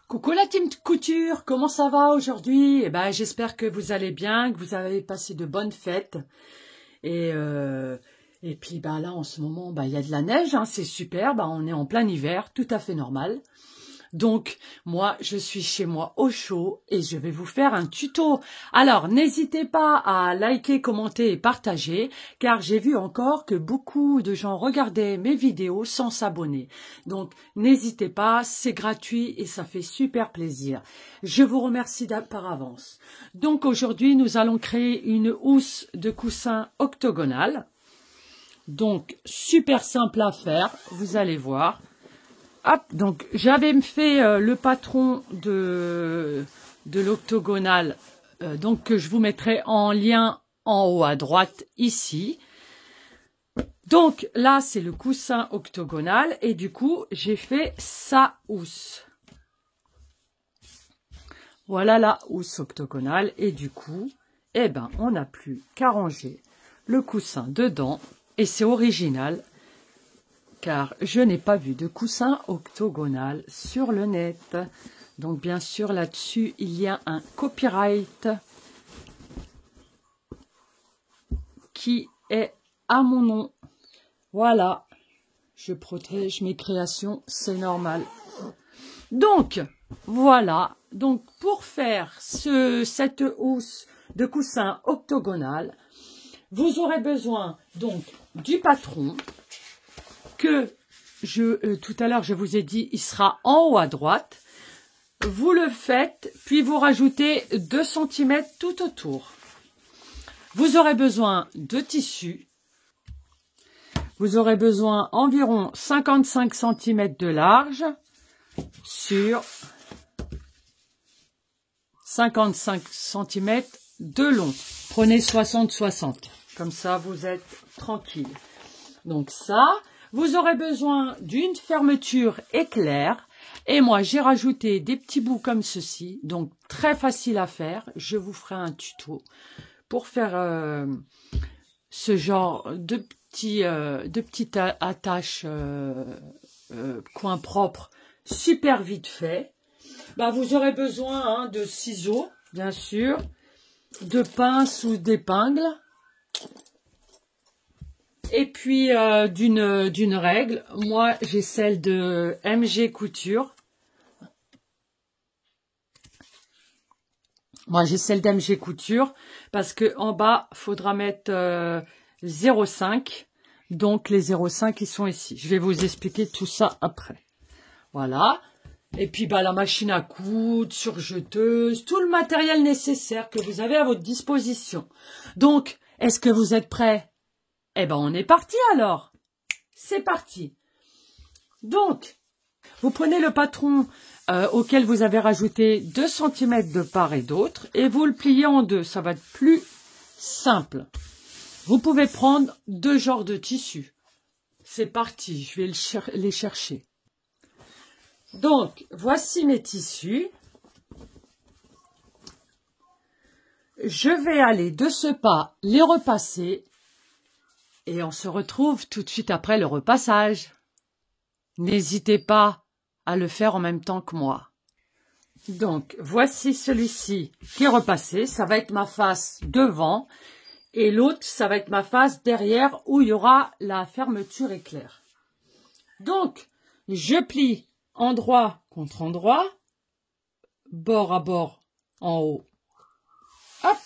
Coucou la team couture, comment ça va aujourd'hui? Eh ben, j'espère que vous allez bien, que vous avez passé de bonnes fêtes. Et, euh, et puis bah, là, en ce moment, bah, il y a de la neige, hein, c'est super, bah, on est en plein hiver, tout à fait normal. Donc, moi, je suis chez moi au chaud et je vais vous faire un tuto. Alors, n'hésitez pas à liker, commenter et partager, car j'ai vu encore que beaucoup de gens regardaient mes vidéos sans s'abonner. Donc, n'hésitez pas, c'est gratuit et ça fait super plaisir. Je vous remercie par avance. Donc, aujourd'hui, nous allons créer une housse de coussin octogonale. Donc, super simple à faire, vous allez voir. Hop, donc j'avais fait le patron de l'octogonale, donc que je vous mettrai en lien en haut à droite ici. Donc là, c'est le coussin octogonal et du coup, j'ai fait sa housse. Voilà la housse octogonale et du coup, eh ben, on n'a plus qu'à ranger le coussin dedans et c'est original. Car je n'ai pas vu de coussin octogonal sur le net. Donc bien sûr là-dessus il y a un copyright qui est à mon nom. Voilà, je protège mes créations, c'est normal. Donc voilà, donc pour faire cette housse de coussin octogonal, vous aurez besoin donc du patron. Que tout à l'heure, je vous ai dit, il sera en haut à droite. Vous le faites, puis vous rajoutez 2 cm tout autour. Vous aurez besoin de tissu. Vous aurez besoin environ 55 cm de large sur 55 cm de long. Prenez 60-60, comme ça vous êtes tranquille. Donc ça... Vous aurez besoin d'une fermeture éclair et moi j'ai rajouté des petits bouts comme ceci, donc très facile à faire. Je vous ferai un tuto pour faire ce genre de petites attaches coin propre super vite fait. Bah, vous aurez besoin de ciseaux, bien sûr, de pinces ou d'épingles. Et puis d'une règle, moi j'ai celle de MG Couture. Moi j'ai celle d'MG Couture parce que en bas faudra mettre 0,5. Donc les 0,5 ils sont ici. Je vais vous expliquer tout ça après. Voilà. Et puis bah la machine à coudre, surjeteuse, tout le matériel nécessaire que vous avez à votre disposition. Donc est-ce que vous êtes prêts? Eh ben, on est parti alors. C'est parti. Donc, vous prenez le patron auquel vous avez rajouté 2 cm de part et d'autre et vous le pliez en deux. Ça va être plus simple. Vous pouvez prendre 2 genres de tissus. C'est parti, je vais les chercher. Donc, voici mes tissus. Je vais aller de ce pas les repasser. Et on se retrouve tout de suite après le repassage. N'hésitez pas à le faire en même temps que moi. Donc, voici celui-ci qui est repassé. Ça va être ma face devant. Et l'autre, ça va être ma face derrière où il y aura la fermeture éclair. Donc, je plie endroit contre endroit, bord à bord en haut. Hop,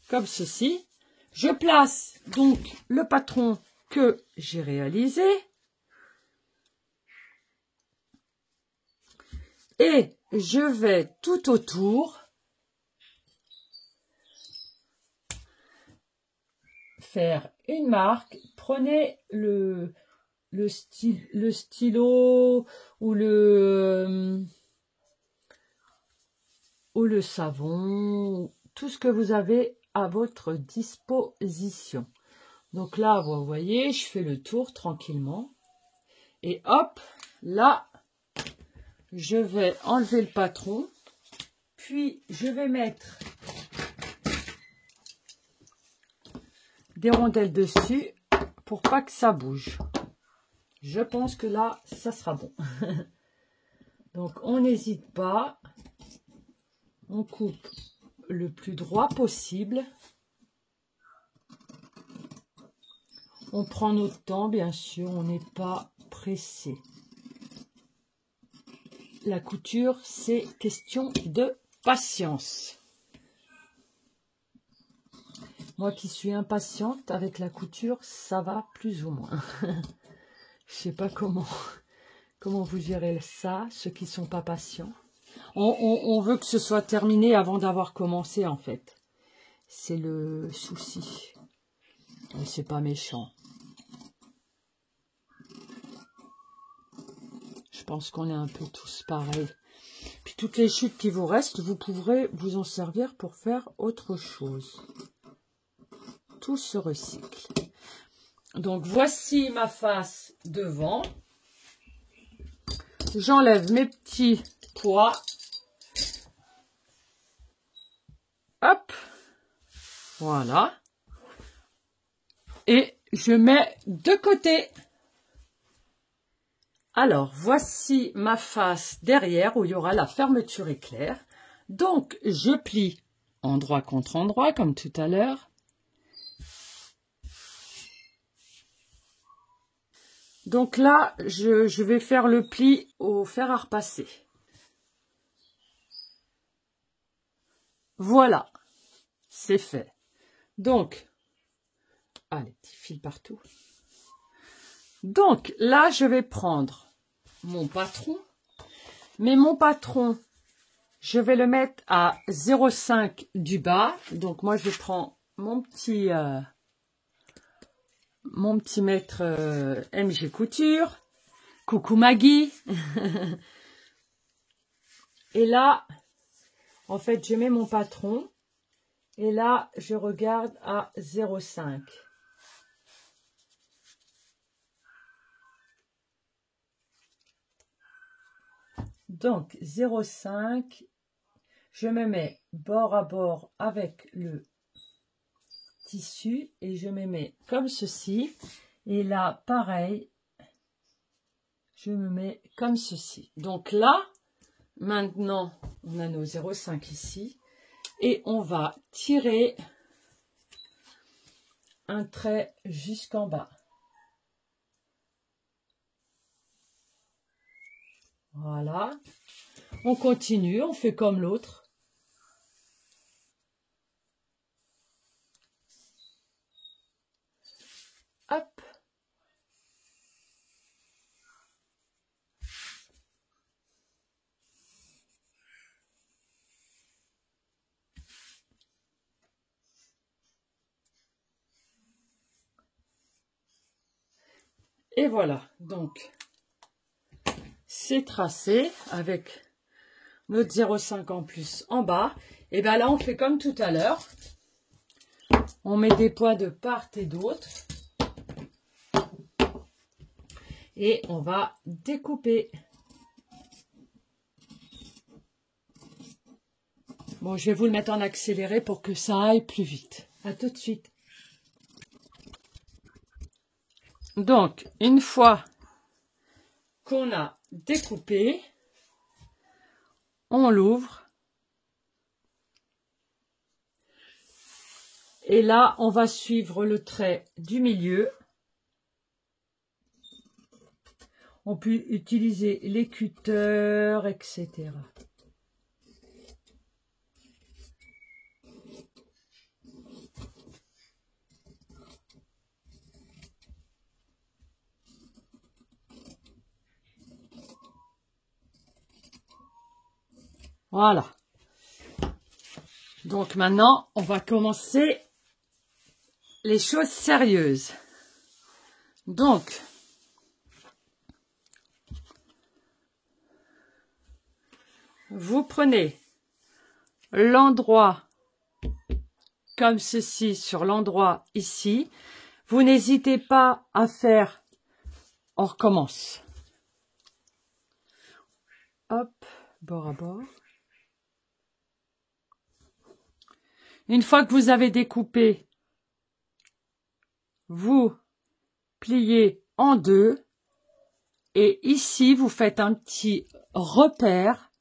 comme ceci. Je place donc le patron que j'ai réalisé et je vais tout autour faire une marque. Prenez le stylo ou le savon, tout ce que vous avez à votre disposition. Donc là, vous voyez, je fais le tour tranquillement. Et hop, là, je vais enlever le patron. Puis, je vais mettre des rondelles dessus pour pas que ça bouge. Je pense que là, ça sera bon. Donc, on n'hésite pas. On coupe le plus droit possible. On prend notre temps, bien sûr, on n'est pas pressé. La couture, c'est question de patience. Moi qui suis impatiente avec la couture, ça va plus ou moins. Je sais pas comment vous gérez ça, ceux qui sont pas patients. On veut que ce soit terminé avant d'avoir commencé, en fait. C'est le souci. Mais c'est pas méchant. Je pense qu'on est un peu tous pareils. Puis toutes les chutes qui vous restent, vous pourrez vous en servir pour faire autre chose. Tout se recycle. Donc voici ma face devant. J'enlève mes petits pois. Hop. Voilà. Et je mets de côté. Alors, voici ma face derrière où il y aura la fermeture éclair. Donc, je plie endroit contre endroit comme tout à l'heure. Donc là, je vais faire le pli au fer à repasser. Voilà, c'est fait. Donc, les petits fils partout. Donc là, je vais prendre mon patron. Mais mon patron, je vais le mettre à 0,5 du bas. Donc moi, je prends mon petit mètre MG Couture. Coucou Maggie. Et là, en fait, je mets mon patron. Et là, je regarde à 0,5. Donc, 0,5, je me mets bord à bord avec le tissu et je me mets comme ceci. Et là, pareil, je me mets comme ceci. Donc là, maintenant, on a nos 0,5 ici et on va tirer un trait jusqu'en bas. Voilà. On continue, on fait comme l'autre. Hop. Et voilà, donc c'est tracé avec notre 0,5 en plus en bas. Et bien là, on fait comme tout à l'heure. On met des poids de part et d'autre. Et on va découper. Bon, je vais vous le mettre en accéléré pour que ça aille plus vite. À tout de suite. Donc, une fois qu'on a découpé, on l'ouvre. Et là, on va suivre le trait du milieu. On peut utiliser les cutters, etc. Voilà. Donc maintenant, on va commencer les choses sérieuses. Donc, vous prenez l'endroit comme ceci sur l'endroit ici. Vous n'hésitez pas à faire, on recommence. Hop, bord à bord. Une fois que vous avez découpé, vous pliez en deux Et ici, vous faites un petit repère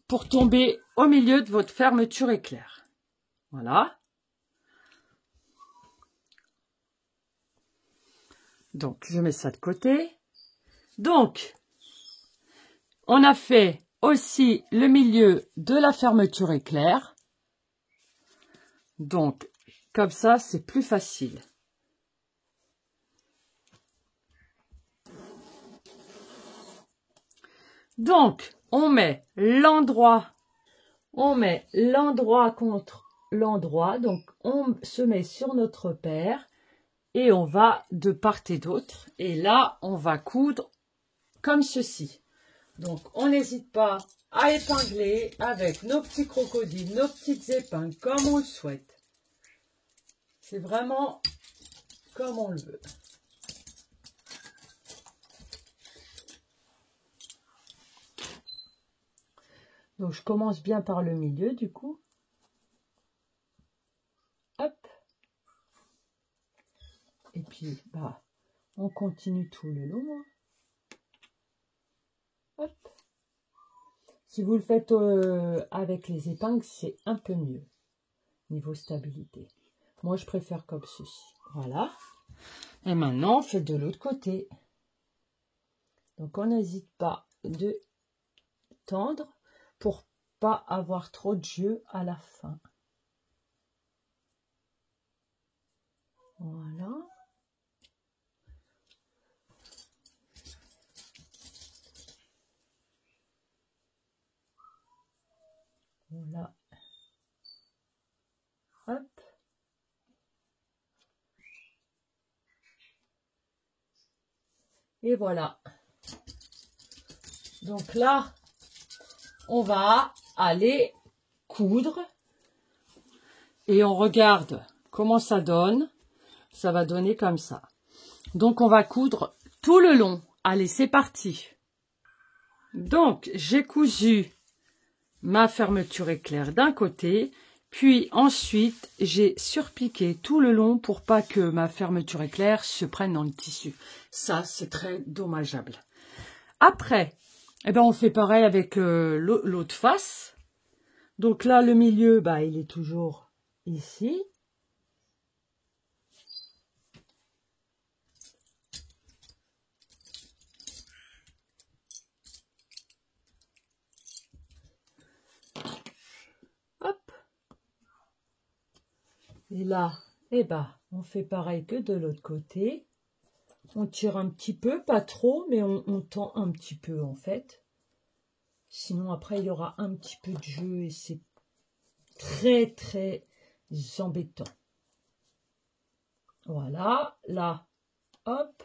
pour tomber au milieu de votre fermeture éclair. Voilà. Donc, je mets ça de côté. Donc, on a fait aussi le milieu de la fermeture éclair. Donc, comme ça, c'est plus facile. Donc, on met l'endroit contre l'endroit. Donc, on se met sur notre paire et on va de part et d'autre. Et là, on va coudre comme ceci. Donc, on n'hésite pas à épingler avec nos petits crocodiles, nos petites épingles, comme on le souhaite. C'est vraiment comme on le veut. Donc, je commence bien par le milieu, du coup. Hop. Et puis, bah, on continue tout le long. Hop. Si vous le faites avec les épingles, c'est un peu mieux, niveau stabilité. Moi, je préfère comme ceci. Voilà. Et maintenant, on fait de l'autre côté. Donc, on n'hésite pas de tendre pour pas avoir trop de jeu à la fin. Voilà. Voilà. Hop. Et voilà. Donc là, on va aller coudre. Et on regarde comment ça donne. Ça va donner comme ça. Donc, on va coudre tout le long. Allez, c'est parti. Donc, j'ai cousu ma fermeture éclair d'un côté. Puis ensuite, j'ai surpiqué tout le long pour pas que ma fermeture éclair se prenne dans le tissu. Ça, c'est très dommageable. Après, eh ben, on fait pareil avec l'autre face. Donc là, le milieu, bah, il est toujours ici. Hop. Et là, eh ben, on fait pareil que de l'autre côté. On tire un petit peu, pas trop, mais on tend un petit peu en fait. Sinon, après, il y aura un petit peu de jeu et c'est très, très embêtant. Voilà, là, hop.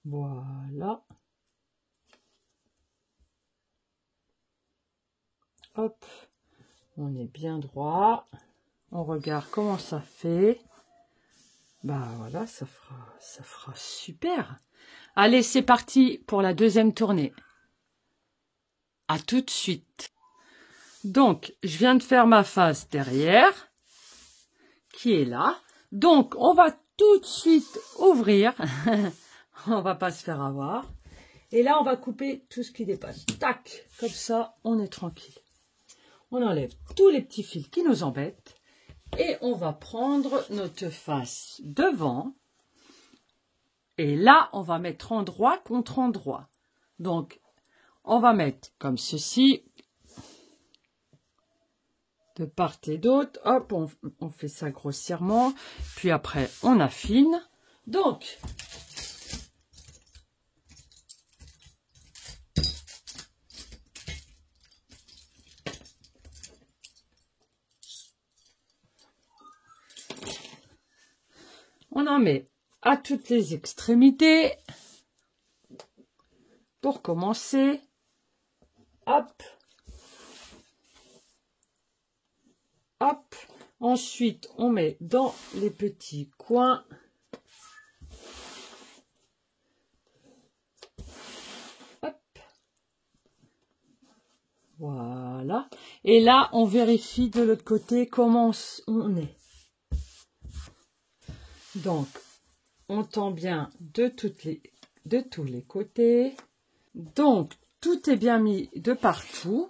Voilà. Hop. On est bien droit. On regarde comment ça fait. Bah voilà, ça fera super. Allez, c'est parti pour la deuxième tournée. À tout de suite. Donc, je viens de faire ma face derrière, qui est là. Donc, on va tout de suite ouvrir. On va pas se faire avoir. Et là, on va couper tout ce qui dépasse. Tac, comme ça, on est tranquille. On enlève tous les petits fils qui nous embêtent. Et on va prendre notre face devant. Et là, on va mettre endroit contre endroit. Donc, on va mettre comme ceci. De part et d'autre. Hop, on fait ça grossièrement. Puis après, on affine. Donc, on en met à toutes les extrémités. Pour commencer, hop, hop. Ensuite, on met dans les petits coins. Et là, on vérifie de l'autre côté comment on est. Donc, on tend bien de tous les côtés. Donc, tout est bien mis de partout.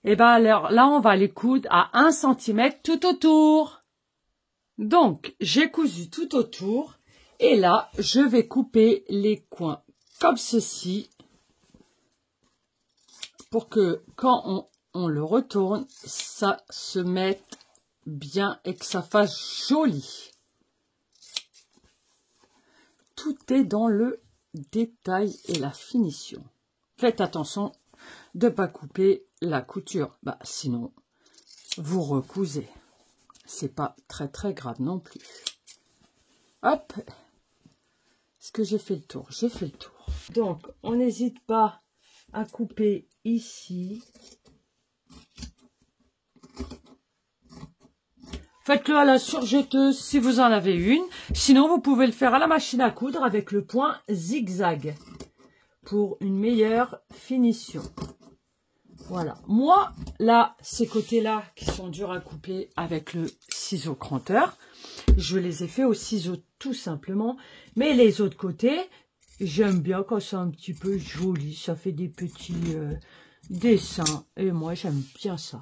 Et bien, alors, là, on va les coudre à 1 cm tout autour. Donc, j'ai cousu tout autour. Et là, je vais couper les coins comme ceci. Pour que quand on le retourne, ça se mette bien et que ça fasse joli. Tout est dans le détail et la finition. Faites attention de ne pas couper la couture. Bah, sinon, vous recousez. C'est pas très très grave non plus. Hop. Est-ce que j'ai fait le tour? J'ai fait le tour. Donc, on n'hésite pas à couper ici. Faites-le à la surjeteuse si vous en avez une. Sinon, vous pouvez le faire à la machine à coudre avec le point zigzag pour une meilleure finition. Voilà. Moi, là, ces côtés-là qui sont durs à couper avec le ciseau cranteur, je les ai fait au ciseau tout simplement. Mais les autres côtés, j'aime bien quand c'est un petit peu joli. Ça fait des petits dessins. Et moi, j'aime bien ça.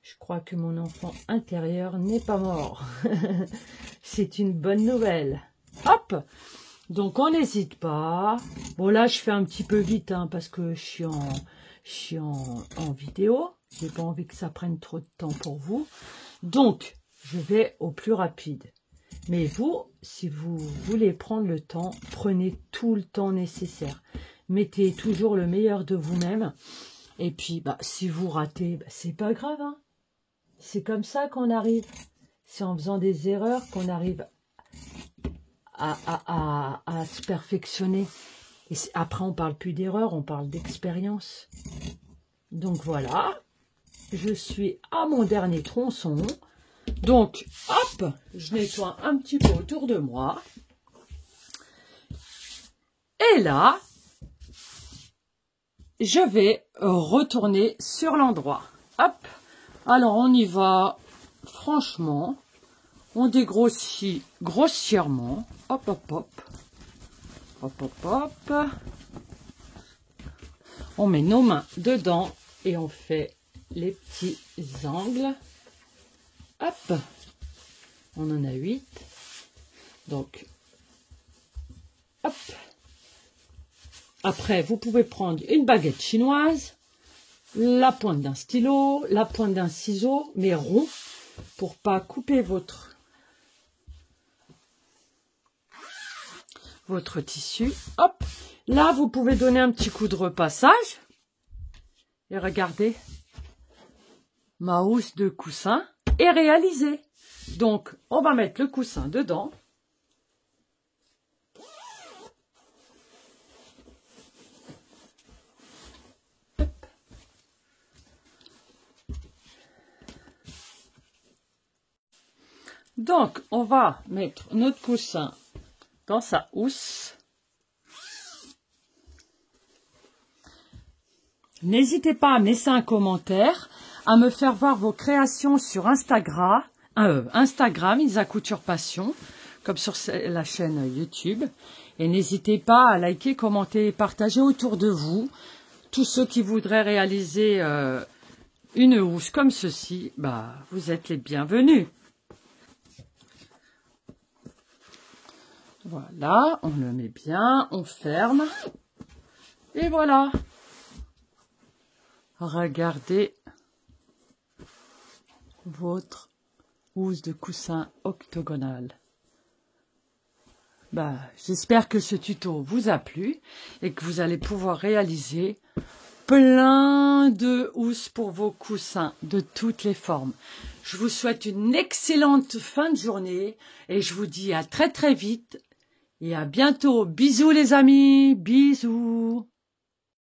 Je crois que mon enfant intérieur n'est pas mort. C'est une bonne nouvelle. Hop! Donc, on n'hésite pas. Bon, là, je fais un petit peu vite, hein, parce que je suis en vidéo. J'ai pas envie que ça prenne trop de temps pour vous. Donc, je vais au plus rapide. Mais vous, si vous voulez prendre le temps, prenez tout le temps nécessaire. Mettez toujours le meilleur de vous-même. Et puis, bah, si vous ratez, bah, c'est pas grave, hein. C'est comme ça qu'on arrive. C'est en faisant des erreurs qu'on arrive à se perfectionner. Et après, on parle plus d'erreurs, on parle d'expérience. Donc voilà, je suis à mon dernier tronçon. Donc, hop, je nettoie un petit peu autour de moi. Et là, je vais retourner sur l'endroit. Hop. Alors, on y va, franchement, on dégrossit grossièrement, hop, hop, hop, hop, hop, hop, on met nos mains dedans et on fait les petits angles, hop, on en a 8, donc, hop, après, vous pouvez prendre une baguette chinoise, la pointe d'un stylo, la pointe d'un ciseau, mais rond, pour pas couper votre tissu. Hop, là, vous pouvez donner un petit coup de repassage. Et regardez, ma housse de coussin est réalisée. Donc, on va mettre le coussin dedans. Donc, on va mettre notre coussin dans sa housse. N'hésitez pas à me laisser un commentaire, à me faire voir vos créations sur Instagram, Isa Couture Passion, comme sur la chaîne YouTube. Et n'hésitez pas à liker, commenter et partager autour de vous. Tous ceux qui voudraient réaliser une housse comme ceci, bah, vous êtes les bienvenus. Voilà, on le met bien, on ferme. Et voilà. Regardez votre housse de coussin octogonale. Bah, j'espère que ce tuto vous a plu et que vous allez pouvoir réaliser plein de housses pour vos coussins de toutes les formes. Je vous souhaite une excellente fin de journée et je vous dis à très très vite. Et à bientôt. Bisous les amis. Bisous.